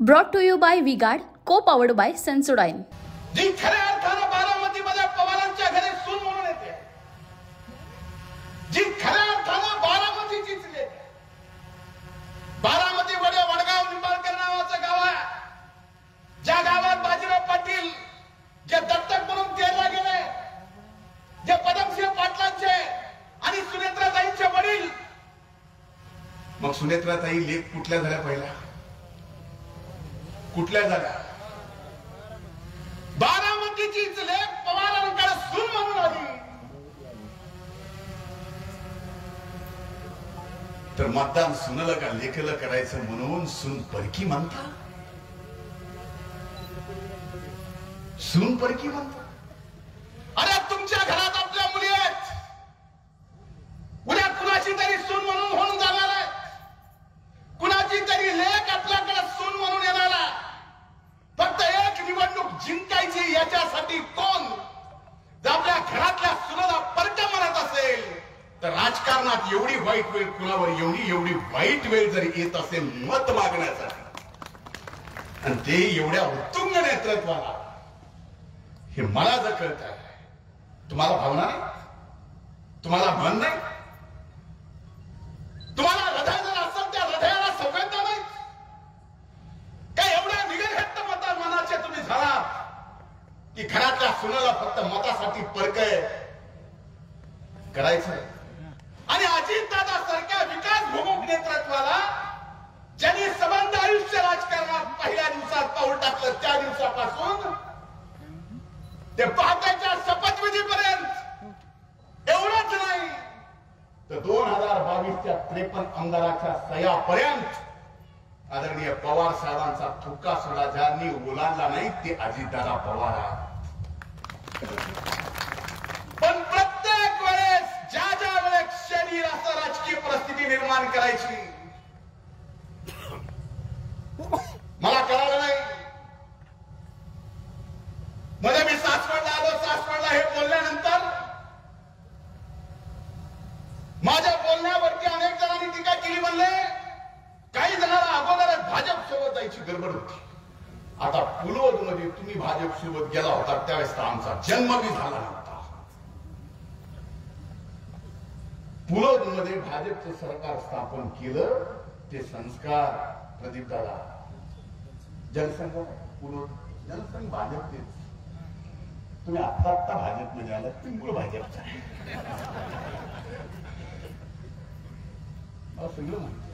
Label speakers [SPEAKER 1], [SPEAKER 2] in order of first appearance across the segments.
[SPEAKER 1] Brought to you by V-Guard, co-powered by Sensodyne.
[SPEAKER 2] जी खऱ्या अर्थानं बारामतीमध्ये पवारांच्या घरी सून म्हणून येते, जी खऱ्या अर्थानं बारामतीचीच येते. बारामतीमध्ये वडगाव निंबाळकर नावाचं गाव आहे, ज्या गावात बाजीराव पाटील जे दत्तक म्हणून तेरला गेले, जे पदमसिंह पाटलांचे आणि सुनेत्राताईंचे वडील. मग सुनेत्राताई लेख कुठल्या झाल्या? पहिल्या कुठल्या झाल्या? बारामतीचीच लेख पवारांकडे सून म्हणून आली. तर मतदान सुनलं का लेखलं करायचं म्हणून सून परकी म्हणता, सून परकी म्हणता. अरे तुमच्या घरात आपल्या मुली आहेत, उद्या कुणाची तरी सून म्हणून होऊन जाणार आहे, कुणाची तरी लेख आपल्याकडे सून म्हणून येणार आहे. फक्त एक निवडणूक जिंकायची याच्यासाठी कोण जर आपल्या घरातल्या सुनाला परक म्हणत असेल तर राजकारणात एवढी वाईट वेळ कुणावर एवढी वाईट वेळ जर येत असेल मत मागण्यासाठी, आणि ते एवढ्या उत्तुंग नेतृत्वाला, हे मला जर कळत आहे. तुम्हाला भावना नाही? तुम्हाला मन नाही? तुम्हाला हृदय जर असेल त्या हृदयाला संवेदना नाही का? एवढ्या निगरघट्ट मता मनाचे तुम्ही झालात की घरातल्या सुनाला फक्त मतासाठी परकय करायचं. आणि अजितदादा सारख्या विकासभूमुख नेतृत्वाला ज्यांनी सबंध आयुष्य राजकारणात पहिल्या दिवसात पाऊल टाकलं, त्या दिवसापासून ते पहाटेच्या शपथविधीपर्यंत एवढंच नाही तर 2022च्या 53 आमदाराच्या सह्यापर्यंत आदरणीय पवार साहेबांचा थुक्का सुद्धा ज्यांनी ओलांडला नाही ते अजितदादा पवार आहेत. पण प्रत्येक वेळेस ज्या वेळेस शरीर असं राजकीय परिस्थिती निर्माण करायची, मला कळालं नाही. मध्ये मी सासवडला आलो, सासवडला हे बोलल्यानंतर माझ्या बोलण्यावरती अनेक जणांनी टीका केली. म्हणले काही जणांना अगोदरच भाजप सोबत जायची गडबड होती. आता पुलवामा मध्ये तुम्ही भाजप सोबत गेला होता त्यावेळेस आमचा जन्म बी झाला नव्हता. पुलवामा मध्ये भाजपचं सरकार स्थापन केलं ते संस्कार प्रदीप दादा जनसंघ जनसंघ भाजप तेच. तुम्ही आता भाजप मध्ये आला, तुम्ही मूळ भाजपचा आहे सगळं माहिती.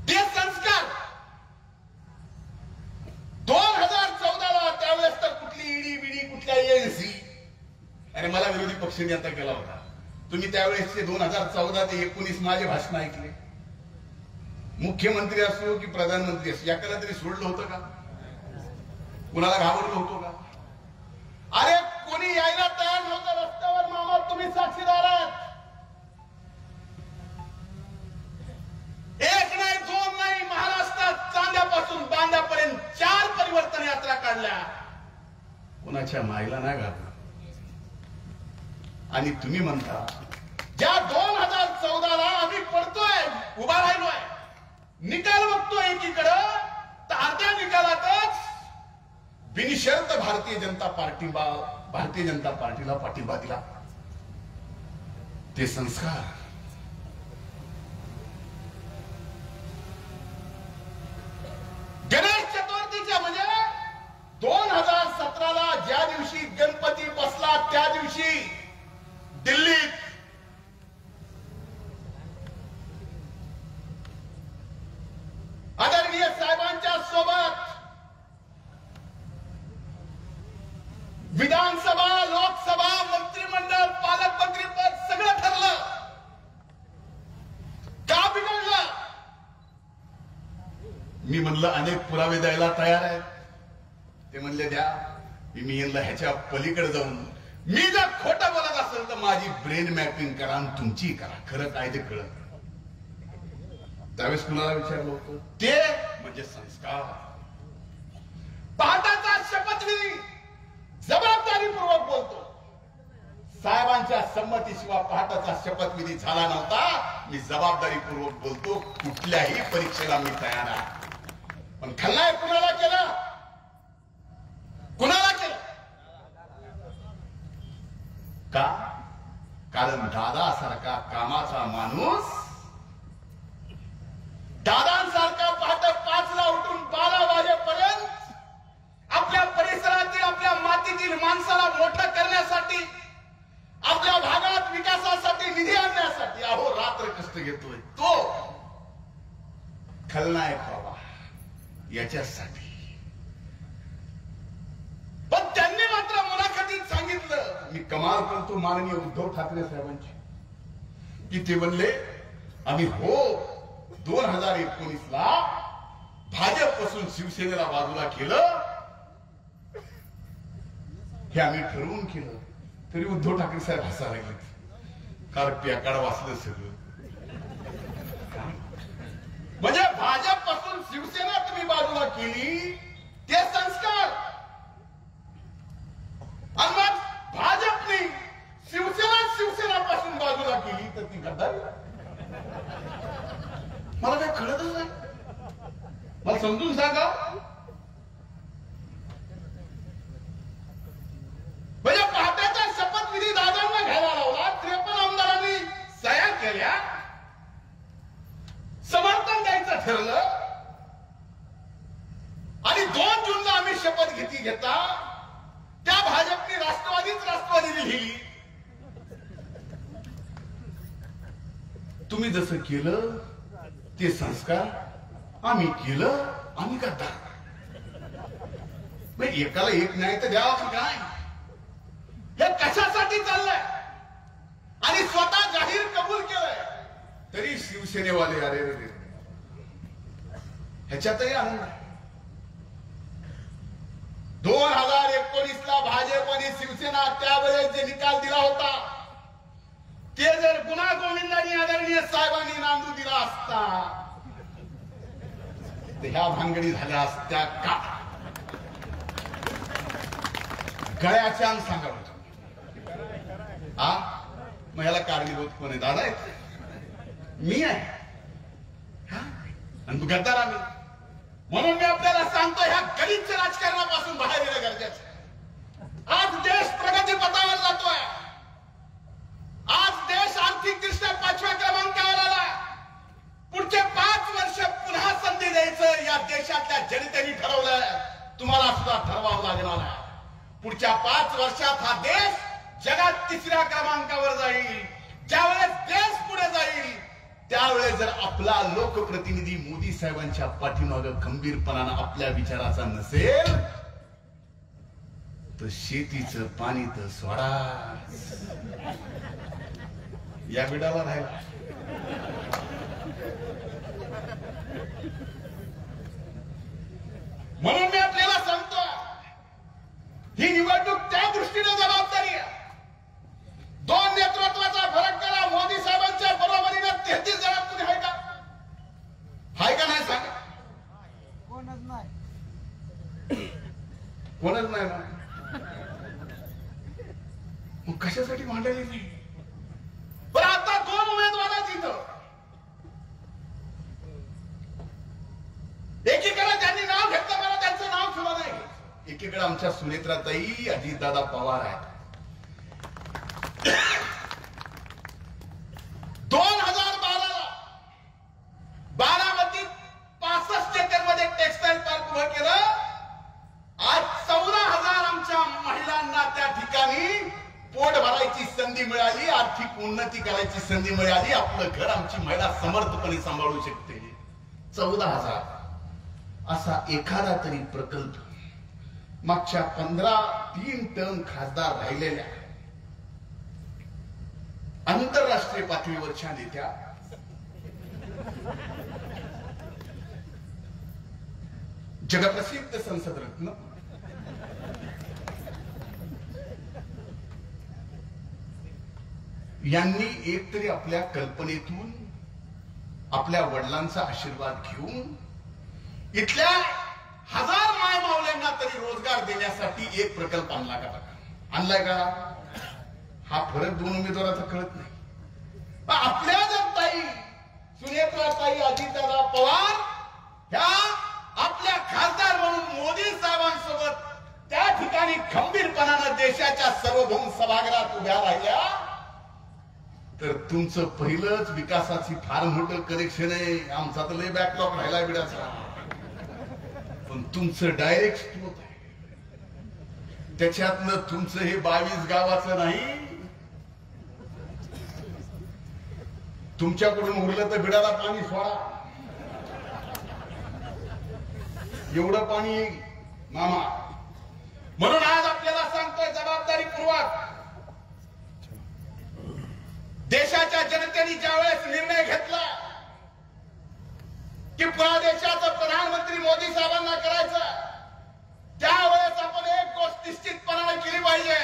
[SPEAKER 2] ते संस्कार 2014ला त्यावेळेस तर कुठली ईडी बीडी कुठल्या एएनसी आणि मला विरोधी पक्ष नेता केला होता. तुम्ही त्यावेळेसचे 2014 ते 19 माझे भाषण ऐकले. मुख्यमंत्री असो की प्रधानमंत्री असो, याकडे तरी सोडलं होतं का? कुणाला घाबरलं होतं का? अरे कोणी यायला तयार नव्हतं रस्त्यावर. मामा तुम्ही साक्षीदार आहात. एक नाही, दोन नाही, महाराष्ट्रात चांद्यापासून बांद्यापर्यंत 4 परिवर्तन यात्रा काढल्या. कोणाच्या माईला नाही घातलं. आणि तुम्ही म्हणता ज्या 2014ला आम्ही पडतोय, उभा राहिलोय, निकाल बघतोय एकीकडं, तर अर्ध्या निकालातच बिनशर्त भारतीय जनता पार्टीला पाठिंबा दिला. ते संस्कार गणेश चतुर्थीच्या म्हणजे 2017ला ज्या दिवशी गणपती बसला त्या दिवशी दिल्लीत आदरणीय साहेबांच्या सोबत विधानसभा, लोकसभा, मंत्रिमंडळ, पालकमंत्री पद सगळं ठरलं. का बिघडलं? मी म्हणलं अनेक पुरावे द्यायला तयार आहेत. ते म्हणले द्या. मी यांना ह्याच्या पलीकडे जाऊन, मी जर खोटं बोलत असेल तर माझी ब्रेन मॅपिंग करा आणि तुमची करा, खरं काय ते कळत. त्यावेळेस कुणाला विचारलं होतं? ते म्हणजे संस्कार. पहाटाचा शपथविधी जबाबदारीपूर्वक बोलतो. साहेबांच्या संमतीशिवाय पहाटाचा शपथविधी झाला नव्हता. मी जबाबदारीपूर्वक बोलतो, कुठल्याही परीक्षेला मी तयार आहे. पण खलनायक कुणाला केलं? कुणाला केलं? का? कारण दादासारखा कामाचा माणूस, दादांसारखा पहाटे 5ला उठून 12 वाजेपर्यंत आपल्या परिसरातील, आपल्या मातीतील माणसाला मोठं करण्यासाठी, आपल्या भागात विकासासाठी निधी आणण्यासाठी अहो रात्र कष्ट घेतोय, तो खलनायक व्हावा याच्यासाठी. पण त्यांनी मात्र मुलाखतीत सांगितलं, मी कमाल करतो माननीय उद्धव ठाकरे साहेबांची, की ते म्हणले आम्ही 2019ला भाजपपासून शिवसेनेला बाजूला केलं, हे आम्ही ठरवून केलं. तरी उद्धव ठाकरे साहेब हसायला लागले, कार प्याकाड वाचलं सगळं. म्हणजे भाजपपासून शिवसेना तुम्ही बाजूला केली, ते संस्कार, आणि मग भाजपने शिवसेनापासून बाजूला केली तर ती गद्दारी. मला काय कळतच नाही, मला समजून सांगा. म्हणजे पहाटेचा शपथविधी दादांना घ्यायला लावला, 53 आमदारांनी सह्या केल्या, समर्थन द्यायचं ठरलं, आणि 2 जूनला आम्ही शपथ घेता त्या भाजपने राष्ट्रवादी लिहिली. तुम्ही जसं केलं ते संस्कार, आम्ही केलं आम्ही गद्दार. एकाला एक नाही तर द्यावा की काय? हे कशासाठी चाललंय? आणि स्वतः जाहीर कबूल केलंय, तरी शिवसेनेवाले अरे रे, ह्याच्यातही आनंद आहे. 2019ला भाजप आणि शिवसेना त्यावेळेस जे निकाल दिला होता, ते जर गुन्हा गोविंदांनी आदरणीय साहेबांनी नांदू दिला असता तर ह्या भानगडी झाल्या असत्या का? गळ्याच्या अंग सांगा होतं. हा मग ह्याला कारणीभूत कोण आहे? दादा आहेत, मी आहे, आणि तू गद्दार आम्ही. म्हणून मी आपल्याला सांगतो, ह्या गलिच्छ राजकारणापासून बाहेर येणं गरजेचं आहे. आज देश प्रगतीपथावर जातोय, आज देश आर्थिकदृष्ट्या 5व्या क्रमांकावर आला. पुढचे 5 वर्ष पुन्हा संधी द्यायचं या देशातल्या जनतेने ठरवलंय. तुम्हाला सुद्धा ठरवावं लागणार आहे. पुढच्या 5 वर्षात हा देश जगात 3ऱ्या क्रमांकावर जाईल. ज्यावेळेस देश पुढे जाईल, त्यावेळेस जर आपला लोकप्रतिनिधी मोदी साहेबांच्या पाठीमागं खंबीरपणानं आपल्या विचाराचा नसेल, तर शेतीचं पाणी तर सोडा, या बिडाला राहिला. म्हणून मी आपल्याला सांगतो, ही निवडणूक त्या दृष्टीने जबाबदारी आहे. 2 नेतृत्वाचा फरक करा. मोदी साहेबांच्या बरोबरीने 33 जणात कुणी आहे का? हाय का नाही सांगा? कोणच नाही ना. मग कशासाठी मांडली नाही? पण आता 2 उमेदवार आहेत इथं. एकीकडे ज्यांनी नाव घेतलं, मला त्यांचं नाव सुद्धा नाही. एकीकडे आमच्या सुनेत्राताई अजितदादा पवार आहेत. 2012ला बारामतीत 65 एकरमध्ये टेक्सटाईल पार्क उभं केलं. आज 14,000 आमच्या महिलांना त्या ठिकाणी पोट भरायची संधी मिळाली, आर्थिक उन्नती करायची संधी मिळाली. आपलं घर आमची महिला समर्थपणे सांभाळू शकते. 14,000 असा एखादा तरी प्रकल्प मागच्या 3 टर्म खासदार राहिलेल्या आंतरराष्ट्रीय पातळीवरच्या नेत्या, जगप्रसिद्ध संसद रत्न, यांनी एकतरी आपल्या कल्पनेतून आपल्या वडिलांचा आशीर्वाद घेऊन इथल्या 1000 माय मावल्यांना तरी रोजगार देण्यासाठी एक प्रकल्प आणला का? आणलाय का? हा फरक दोन उमेदवाराचा कळत नाही. आपल्या जर ताई सुनेत्राताई अजितदादा पवार ह्या आपल्या खासदार म्हणून मोदी साहेबांसोबत त्या ठिकाणी खंबीरपणानं देशाच्या सार्वभौम सभागृहात उभ्या राहिल्या तर तुमचं पहिलंच विकासाची फार मोठं कनेक्शन आहे. आमचा तर लय बॅकलॉग राहिला बिडाचा, पण तुमचं डायरेक्ट स्त्रोत आहे. त्याच्यातनं तुमचं हे 22 गावाचं नाही, तुमच्याकडून उरलं तर बिडाला पाणी सोडा, एवढं पाणी येईल मामा. म्हणून आज आपल्याला सांगतोय जबाबदारीपूर्वक, देशाच्या जनतेने ज्यावेळेस निर्णय घेतला की पुन्हा देशाचं प्रधानमंत्री मोदी साहेबांना करायचं, त्यावेळेस आपण एक गोष्ट निश्चितपणाने केली पाहिजे.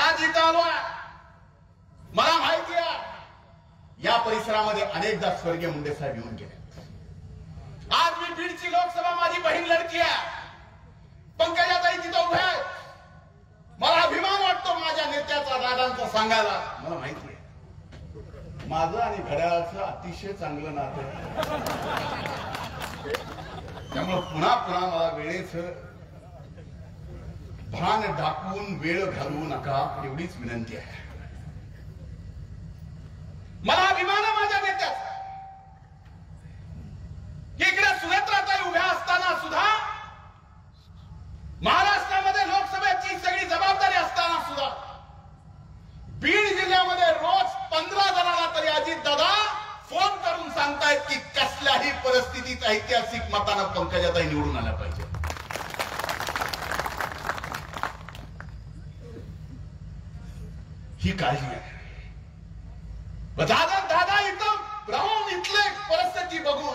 [SPEAKER 2] आज इथं आलो, मला माहिती आहे या परिसरामध्ये अनेकदा स्वर्गीय मुंडे साहेब येऊन गेले. आज मी बीडची लोकसभा माझी बहीण लढती आहे, पंकजाताई तिथं उभ्या आहेत. मला अभिमान वाटतो माझ्या नेत्याचा, दादांचा सांगायला. मला माहिती आहे माझं आणि घड्याळाचं अतिशय चांगलं नातं आहे, त्यामुळे पुन्हा पुन्हा मला वेळेचं भान टाकून वेळ घालवू नका एवढीच विनंती आहे. मला अभिमान आहे माझ्या नेत्याचा. इकडे सुनेत्राताई उभ्या असताना सुद्धा, महाराष्ट्रामध्ये लोकसभेची सगळी जबाबदारी असताना सुद्धा, बीड जिल्ह्यामध्ये रोज 15 जणांना तरी अजितदादा फोन करून सांगतायत की कसल्याही परिस्थितीत ऐतिहासिक मतानं पंकजाताई निवडून आल्या पाहिजे. ही काळजी आहे. दादा इथं राहून इथले परिस्थिती बघून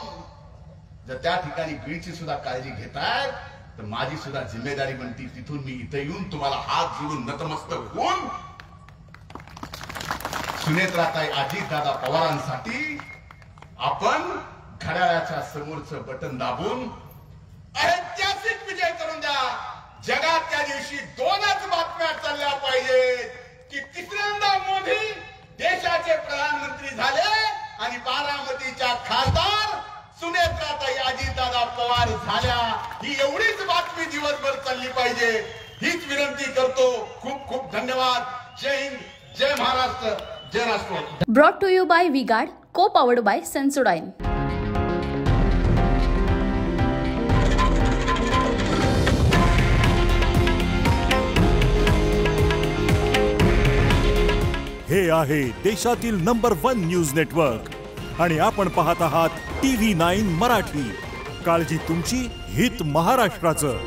[SPEAKER 2] जर त्या ठिकाणी बीडची सुद्धा काळजी घेतायत तर माझी सुद्धा जिम्मेदारी बनती तिथून मी इथं येऊन तुम्हाला हात जोडून नतमस्तक होऊन सुनेत्राताई अजितदादा पवारांसाठी आपण घड्याळाच्या समोरचं बटन दाबून ऐतिहासिक विजय करून द्या. जगात त्या दिवशी 2च बातम्या चालल्या पाहिजेत की तिसऱ्यांदा मोदी देशाचे प्रधानमंत्री झाले आणि बारामतीच्या खासदार सुनेत्राताई अजितदादा पवार झाल्या. ही एवढीच बातमी दिवसभर चालली पाहिजे, हीच विनंती करतो. खूप खूप धन्यवाद. जय हिंद, जय महाराष्ट्र, जय राष्ट्र.
[SPEAKER 1] Brought to you bye V-Guard, को पॉवर्ड बाय सेन्सोडाइन.
[SPEAKER 3] हे आहे देशातील नंबर 1 न्यूज नेटवर्क आणि आपण पाहत आहात TV9 मराठी. काळजी तुमची, हित महाराष्ट्राचं.